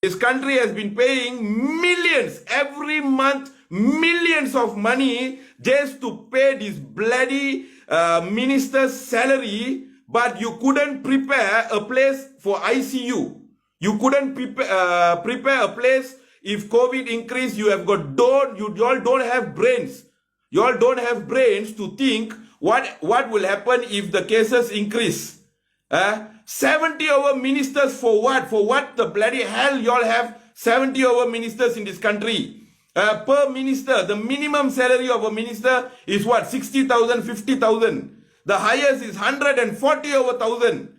This country has been paying millions every month, millions of money just to pay this bloody minister's salary, but you couldn't prepare a place for ICU. You couldn't prepare a place if COVID increase. You all don't have brains. You all don't have brains to think what will happen if the cases increase. 70 our ministers for what? For what the bloody hell you all have 70 our ministers in this country? Per minister, the minimum salary of a minister is what? 60,000, 50,000. The highest is 140 over 1,000.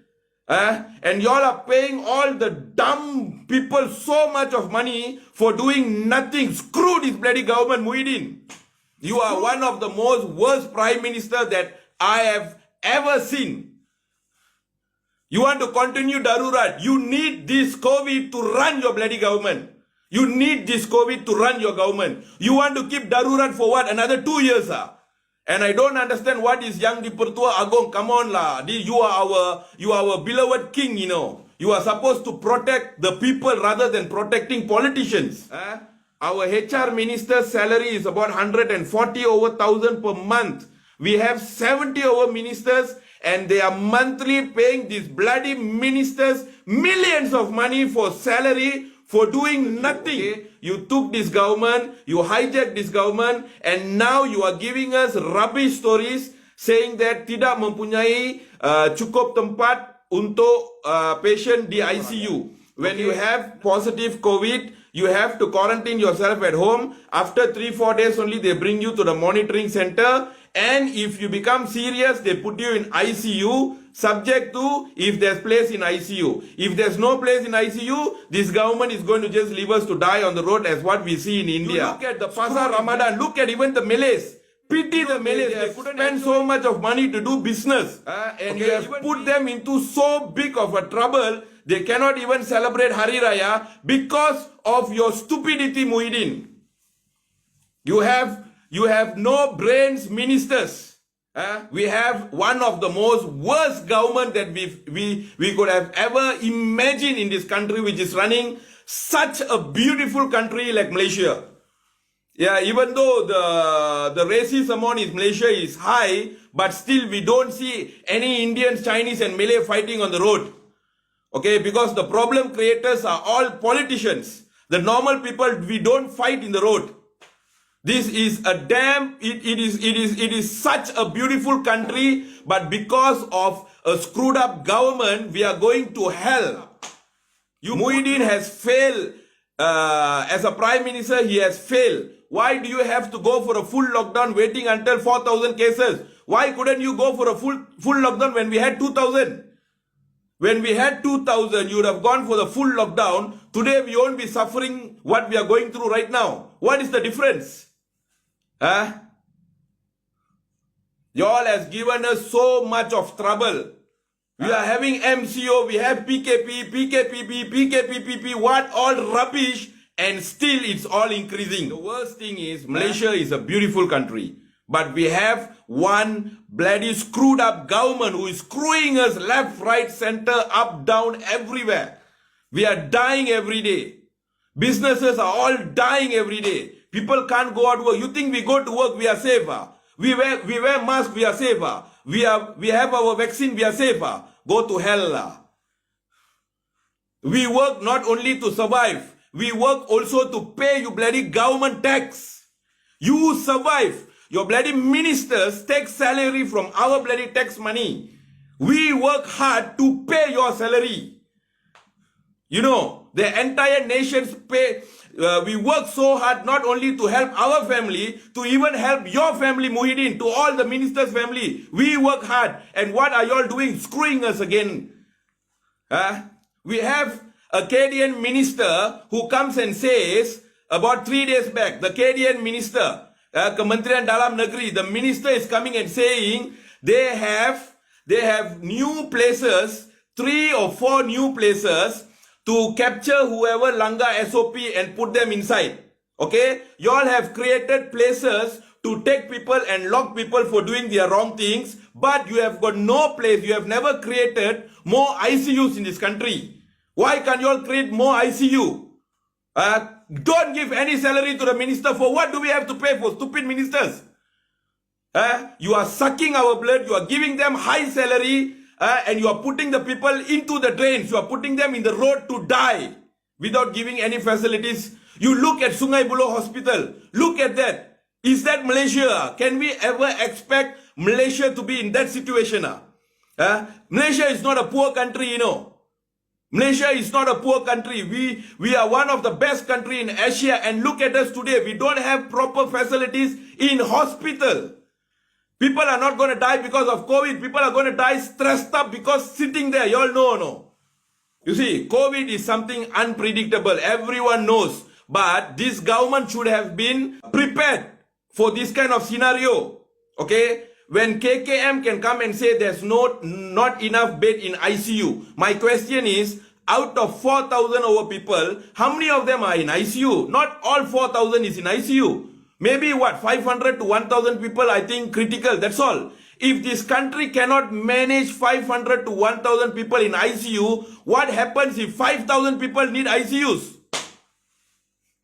And y'all are paying all the dumb people so much of money for doing nothing. Screw this bloody government, Muhyiddin. You are one of the most worst prime ministers that I have ever seen. You want to continue Darurat. You need this COVID to run your bloody government. You need this COVID to run your government. You want to keep Darurat for what? Another 2 years, And I don't understand what is Yang Dipertua Agong. Come on lah. You are our beloved king, you know. You are supposed to protect the people rather than protecting politicians. Our HR minister's salary is about 140 over 1,000 per month. We have 70 over ministers and they are monthly paying these bloody ministers millions of money for salary for doing nothing. Okay? You took this government, you hijacked this government, and now you are giving us rubbish stories saying that tidak mempunyai cukup tempat untuk patient di ICU. When you have positive COVID, you have to quarantine yourself at home. After 3-4 days only, they bring you to the monitoring center. And if you become serious, they put you in ICU, subject to if there's place in ICU. If there's no place in ICU, this government is going to just leave us to die on the road as what we see in India. You look at the Pasar Ramadan, look at even the Malays. Pity the Malays, they couldn't spend so much of money to do business. And you have put them into so big of a trouble, they cannot even celebrate Hari Raya because of your stupidity, Muhyiddin. You have no brains ministers. We have one of the most worst government that we could have ever imagined in this country, which is running such a beautiful country like Malaysia. Yeah, even though the racism in Malaysia is high, but still we don't see any Indians, Chinese and Malay fighting on the road. Okay, because the problem creators are all politicians. The normal people, we don't fight in the road. This is a it is such a beautiful country, but because of a screwed up government, we are going to hell. Muhyiddin has failed as a prime minister. He has failed. Why do you have to go for a full lockdown waiting until 4,000 cases? Why couldn't you go for a full lockdown when we had 2,000? When we had 2,000, you would have gone for the full lockdown. Today we won't be suffering what we are going through right now. What is the difference? Y'all has given us so much of trouble. We are having MCO, we have PKP, PKPP, what all rubbish, and still it's all increasing. The worst thing is Malaysia is a beautiful country, but we have one bloody screwed up government who is screwing us left, right, center, up, down, everywhere. We are dying every day. Businesses are all dying every day. People can't go out to work. You think we go to work, we are safer. We wear masks, we are safer. We have our vaccine, we are safer. Go to hell. We work not only to survive, we work also to pay you bloody government tax. You survive. Your bloody ministers take salary from our bloody tax money. We work hard to pay your salary. You know, the entire nation's pay. We work so hard not only to help our family, to even help your family, Muhyiddin, to all the ministers' family. We work hard. And what are y'all doing? Screwing us again. We have a Canadian minister who comes and says, about 3 days back, the Canadian minister, Kementerian Dalam Negeri, the minister is coming and saying they have new places, 3 or 4 new places to capture whoever langgar SOP and put them inside. Okay? Y'all have created places to take people and lock people for doing their wrong things, but you have got no place. You have never created more ICUs in this country. Why can't y'all create more ICU? Don't give any salary to the minister. For what do we have to pay for stupid ministers? You are sucking our blood. You are giving them high salary, and you are putting the people into the drains. You are putting them in the road to die without giving any facilities. You look at Sungai Buloh Hospital. Look at that. Is that Malaysia? Can we ever expect Malaysia to be in that situation? Malaysia is not a poor country, you know. Malaysia is not a poor country. We are one of the best country in Asia, and look at us today. We don't have proper facilities in hospital. People are not going to die because of COVID. People are going to die stressed up because sitting there. You all know, no? You see, COVID is something unpredictable. Everyone knows. But this government should have been prepared for this kind of scenario. Okay? When KKM can come and say there's not enough bed in ICU. My question is, out of 4,000 over people, how many of them are in ICU? Not all 4,000 is in ICU. Maybe what, 500 to 1,000 people, I think critical, that's all. If this country cannot manage 500 to 1,000 people in ICU, what happens if 5,000 people need ICUs?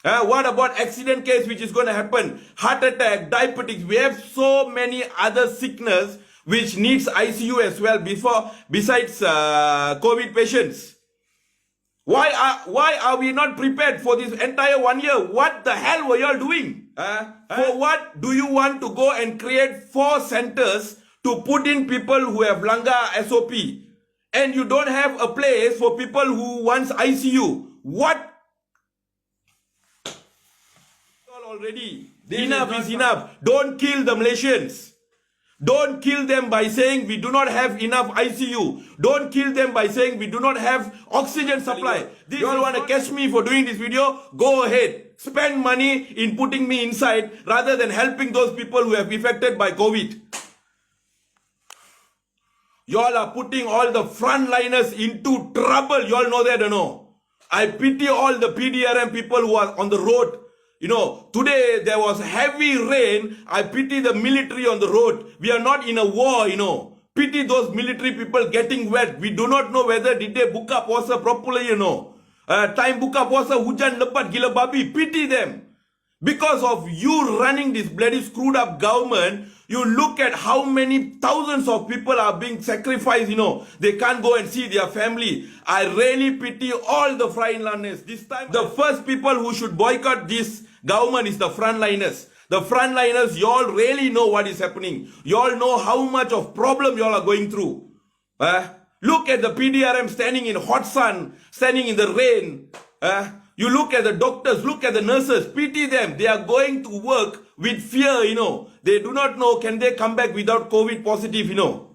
What about accident case which is going to happen? Heart attack, diabetics. We have so many other sickness which needs ICU as well besides COVID patients. Why are we not prepared for this entire 1 year? What the hell were you all doing? For what do you want to go and create 4 centers to put in people who have Langa SOP? And you don't have a place for people who wants ICU. What? Already. Enough is enough. Don't kill the Malaysians. Don't kill them by saying we do not have enough ICU. Don't kill them by saying we do not have oxygen supply. You all want to catch me for doing this video? Go ahead. Spend money in putting me inside rather than helping those people who have been affected by COVID. You all are putting all the frontliners into trouble. You all know that or no? I pity all the PDRM people who are on the road. You know, today there was heavy rain. I pity the military on the road. We are not in a war, you know. Pity those military people getting wet. We do not know whether did they buka puasa properly, you know. Time buka puasa hujan lebat gila babi. Pity them. Because of you running this bloody screwed up government, you look at how many thousands of people are being sacrificed, you know. They can't go and see their family. I really pity all the frontliners. This time, the first people who should boycott this government is the frontliners. The frontliners, you all really know what is happening. You all know how much of problem you all are going through. Look at the PDRM standing in hot sun, standing in the rain. You look at the doctors, look at the nurses, pity them. They are going to work with fear, you know. They do not know, can they come back without COVID positive, you know.